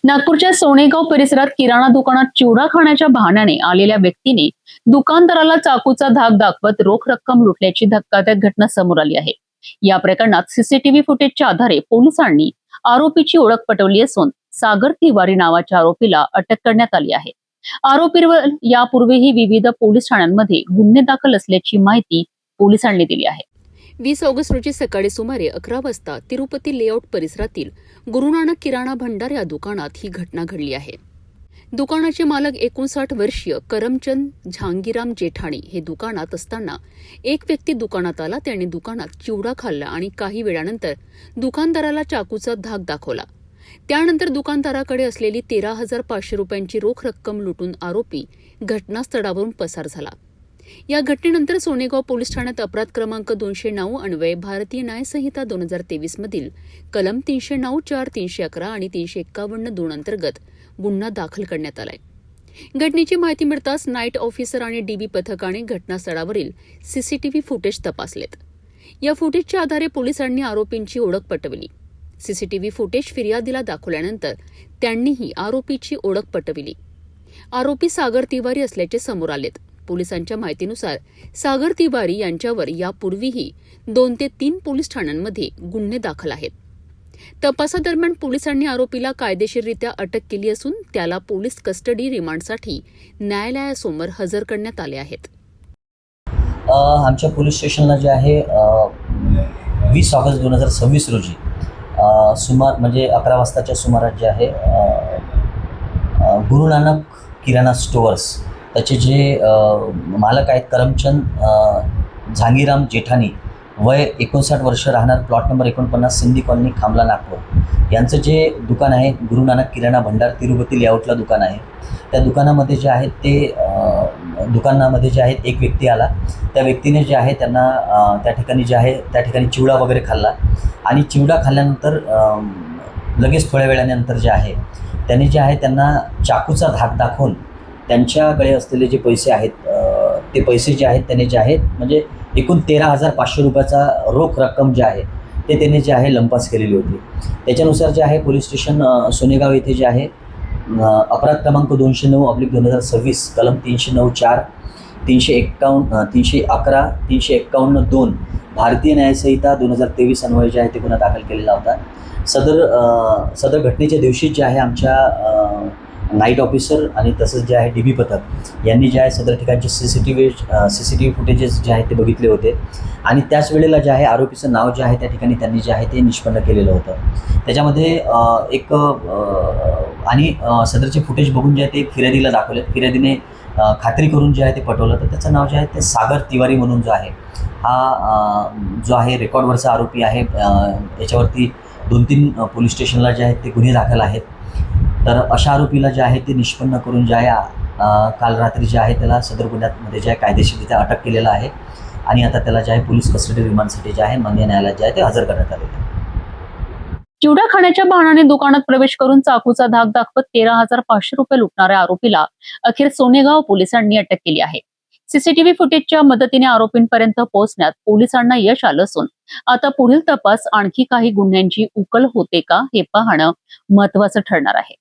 नागपूरच्या सोनेगाव परिसरात किराणा दुकानात चिवडा खाण्याच्या बहाण्याने आलेल्या व्यक्तीने दुकानदाराला चाकूचा धाक दाखवत रोख रक्कम लुटल्याची धक्कादायक घटना समोर आली आहे। या प्रकरणात सीसीटीव्ही फुटेजच्या आधारे पोलिसांनी आरोपीची ओळख पटवली असून सागर तिवारी नावाच्या आरोपीला अटक करण्यात आली आहे। आरोपीवर यापूर्वीही विविध पोलीस ठाण्यांमध्ये गुन्हे दाखल असल्याची माहिती पोलिसांनी दिली आहे। 20 ऑगस्ट रोजी सकाळी सुमारे 11 वाजता तिरुपती लेआउट परिसरातील गुरु नानक किराणा भंडार या दुकानात ही घटना घडली आहे। दुकानाचे मालक 59 वर्षीय करमचंद झांगीराम जेठाणी हे दुकानात असताना एक व्यक्ती दुकानात आला। त्याने दुकानात चिवडा खाल्ला आणि काही वेळानंतर दुकानदाराला चाकूचा धाक दाखवला। त्यानंतर दुकानदाराकडे असलेली 13,500 रुपयांची रोख रक्कम लुटून आरोपी घटनास्थळावरून पसार झाला। या घटनेनंतर सोनेगाव पोलीस ठाण्यात अपराध क्रमांक 209 अन्वये भारतीय न्याय संहिता 2023 मधील कलम 309, 4, 311 आणि 351(2) अंतर्गत गुन्हा दाखल करण्यात आलाय। घटनेची माहिती मिळताच नाईट ऑफिसर आणि डीबी पथकाने घटनास्थळावरील सीसीटीव्ही फुटेज तपासलेत। या फुटेजच्या आधारे पोलिसांनी आरोपींची ओळख पटवली। सीसीटीव्ही फुटेज फिर्यादीला दाखवल्यानंतर त्यांनीही आरोपीची ओळख पटविली। आरोपी सागर तिवारी असल्याचे समोर आलेत। पोलिसांच्या माहितीनुसार सागर तिवारी यांच्यावर यापूर्वीही 2 ते 3 पोलीस ठाण्यांमध्ये गुन्हे दाखल आहेत। तपासादरम्यान पोलिसांनी आरोपीला कायदेशीररित्या अटक केली असून त्याला पोलीस कस्टडी रिमांडसाठी न्यायालयासमोर हजर करण्यात आले आहेत। आमच्या पोलीस स्टेशनला जे आहे 20 ऑगस्ट 2026 रोजी म्हणजे 11 वाजताच्या सुमारास जे आहे गुरु नानक किराणा स्टोअर्स त्याचे जे मालक आहेत करमचंद झांगीराम जेठाणी वय 59 वर्ष, राहणार प्लॉट नंबर 49 सिंधी कॉलनी, खामला, नागपूर यांचं जे दुकान आहे गुरु नानक किराणा भंडार तिरुपती लेआउटला दुकान आहे। त्या दुकानामध्ये जे आहेत एक व्यक्ती आला। त्या व्यक्तीने जे आहे त्यांना त्या ठिकाणी चिवडा वगैरे खाल्ला आणि चिवडा खाल्ल्यानंतर लगेच थोड्या वेळानंतर जे आहे त्यांनी जे आहे त्यांना चाकूचा धाक दाखवून त्यांच्याकडे असलेले जे पैसे आहेत ते पैसे जे आहेत त्याने जे आहेत म्हणजे एकूण 13,500 रुपयाचा रोख रक्कम जे आहे ते त्याने जे आहे लंपास केलेली होती। त्याच्यानुसार जे आहे पोलीस स्टेशन सोनेगाव येथे जे आहे अपराध क्रमांक 209/2026 कलम 309, 4, 351, 311, 351(2) भारतीय न्याय संहिता 2023 अन्वये जे आहे ते गुन्हा दाखल केलेला होता। सदर घटनेच्या दिवशी जे आहे आमच्या नाईट ऑफिसर आणि तसंच जे आहे डीबी पथक यांनी जे आहे सदर ठिकाणचे सीसीटीव्ही फुटेजेस जे आहे ते बघितले होते आणि त्याच वेळेला जे आहे आरोपीचं नाव जे आहे त्या ठिकाणी त्यांनी जे आहे ते निष्पन्न केलेलं होतं। त्याच्यामध्ये सदरचे फुटेज बघून जे आहे ते फिर्यादीला दाखवले। फिर्यादीने खात्री करून जे आहे ते पटवलं तर त्याचं नाव जे आहे ते सागर तिवारी म्हणून जो आहे हा जो आहे रेकॉर्डवरचा आरोपी आहे। याच्यावरती 2-3 पोलीस स्टेशनला जे आहेत ते गुन्हे दाखल आहेत। तर अशा आरोपीला जे आहे ते निष्पन्न करून जे आहे काल रात्री जे आहे त्याला सदर गुन्ह्यामध्ये जे आहे कायदेशीररित्या अटक केलेलं आहे आणि आता त्याला जे आहे पोलीस कस्टडी रिमांडसाठी जे आहे माननीय न्यायालयात जे आहे ते हजर करण्यात आलेलं आहे। चिवडा खाण्याच्या बहाण्याने दुकानात प्रवेश करून चाकूचा धाक दाखवत 13,500 रुपये लुटणाऱ्या आरोपीला अखेर सोनेगाव पोलिसांनी अटक केली आहे। सीसीटीव्ही फुटेजच्या मदतीने आरोपींपर्यंत पोहोचण्यात पोलिसांना यश आलं असून आता पुढील तपास आणखी काही गुन्ह्यांची उकल होते का हे पाहणं महत्त्वाचं ठरणार आहे।